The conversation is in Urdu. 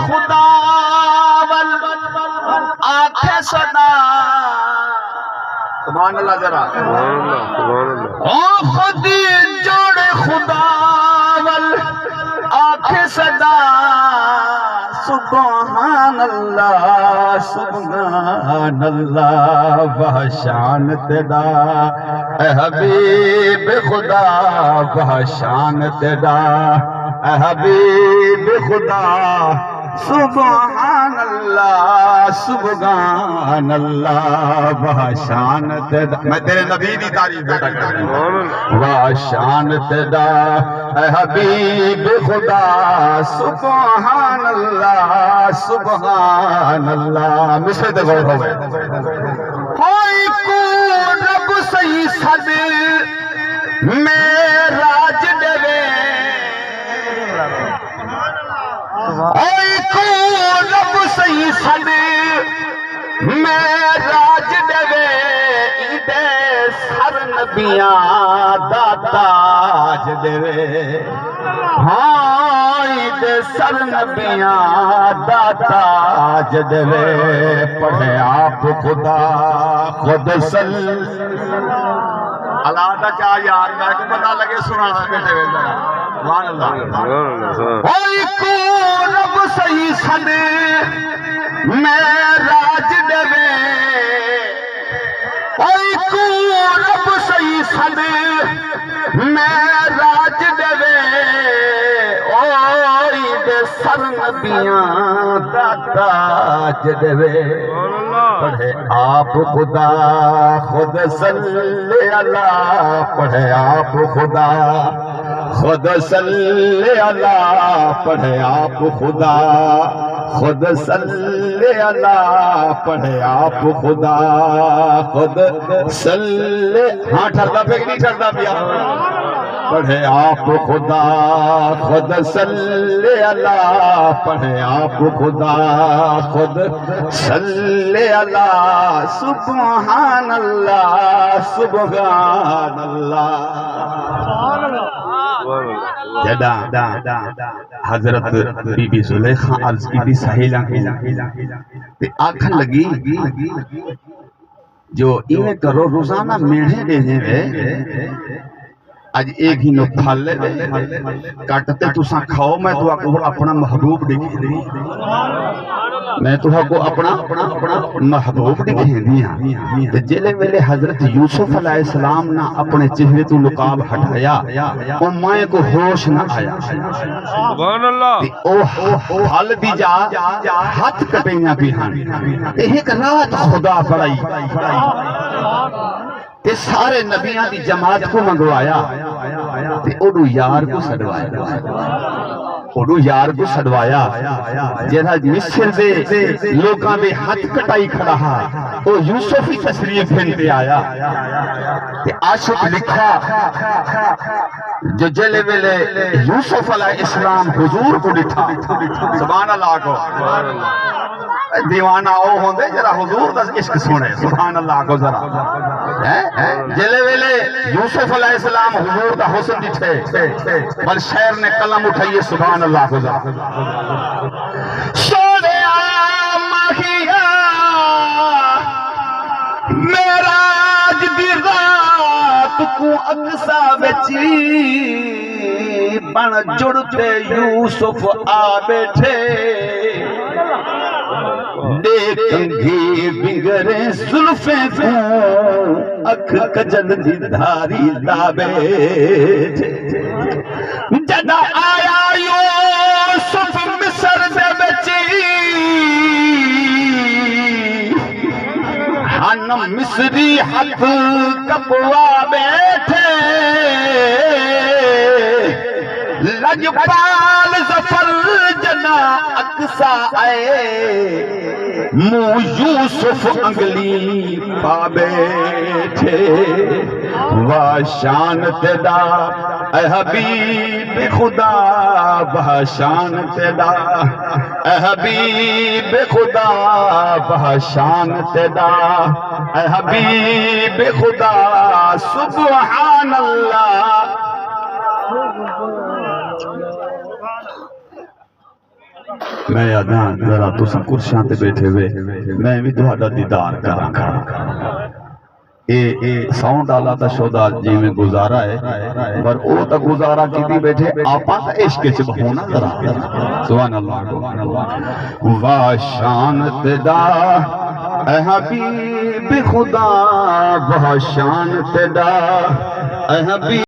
خدا آنکھیں صدا سبحان اللہ ذرا او خود جوڑ خدا آنکھیں صدا سبحان اللہ سبحان اللہ بہشان تیرا اے حبیب خدا بہشان تیرا اے حبیب خدا سبحان اللہ سبحان اللہ بہشان تیرا میں تیرے نبی دی تعریف بیٹا کرتا ہوں بہشان تیرا اے حبیب خدا سبحان اللہ سبحان اللہ مشہد دے غور ہوئے ہوئی کو رب صحیح صد میراج دوے ہوئی کو رب صحیح صد میراج دوے ایدے سر نبیاں داتاج دوے ہاں دے سر نبیاں داتاج دوے پڑھے آپ خدا خود سل اللہ دا کیا یار میں کو پتہ لگے سنا بیٹھے ہوئے ذرا سبحان اللہ ہوئی کو رب صحیح صد میراج دوے ہوئی کو رب صحیح صد میراج دوے سر نبیاں داتاج دوے پڑھے آپ خدا خود صلی اللہ پڑھے آپ خدا خود صلی اللہ پڑھے آپ خدا خود صلی اللہ پڑھے آپ خدا خود صلی ہاں ٹھردا پہ نہیں ٹھردا پیا پڑھے آپ خدا خود صلی اللہ پڑھے آپ خدا خود صلی اللہ سبحان اللہ سبحان اللہ جدا حضرت بی بی زلیخا عرض کی بھی سہیلہ کی آنکھن لگی جو انہیں کرو روزانہ میڑھے دینے رہے آج ایک ہی نو پھال لے کٹتے تو ساں کھاؤ میں تو آپ اپنا محبوب دیکھیں دی میں تو آپ کو اپنا محبوب دیکھیں دیا جلے ویلے حضرت یوسف علیہ السلام نہ اپنے چہرے تو نقاب ہٹایا او مائیں کو ہوش نہ آیا سبحان اللہ او پھال دی جا ہاتھ کٹیاں بھی ہاں ایک رات خدا بڑائی تے سارے نبیان دی جماعت کو منگوایا تے اوڈو یار کو سڑوایا اوڈو یار کو سڑوایا جیسا مصر دے لوگاں دے ہاتھ کٹائی کھڑا او یوسفی تشریف پھینتے آیا تے عاشق لکھا جو جلے ویلے یوسف علیہ السلام حضور کو ڈٹھا سبحان اللہ کو دیوانہ او ہوندے جرا حضور دا عشق سنے سبحان اللہ کو ذرا جلے ویلے یوسف علیہ السلام حضور دا حسن ڈٹھے بل شہر نے قلم اٹھائیے سبحان اللہ کو ذرا سونے ماہیا میراج دی رات کو اقصا بچی بن جڑتے یوسف آ بیٹھے دیکھنگی بگرے زلفیں کو اکھ کجل دی دھاری لا بیٹھے جدا آیا یوسف مصر دے بچی ہن مصری ہاتھ کپوا بیٹھے لجپال زفر جنا اقصا آئے منہ یوسف انگلی پا بیٹھے واشان تیرا اے حبیب خدا بہشان تیرا اے حبیب خدا بہشان تیرا اے حبیب خدا سبحان اللہ میں آدھا ذرا تساں کرسیاں تے بیٹھے ہوئے میں بھی تہاڈا دیدار کراں گا اے ساؤنڈ والا تا شودا جی میں گزارا ہے پر او تا گزارا کیتی بیٹھے آپا تا عشق چ ہونا ذرا سبحان اللہ وا شان تیرا اے حبیب خدا وا شان تیرا اے حبیب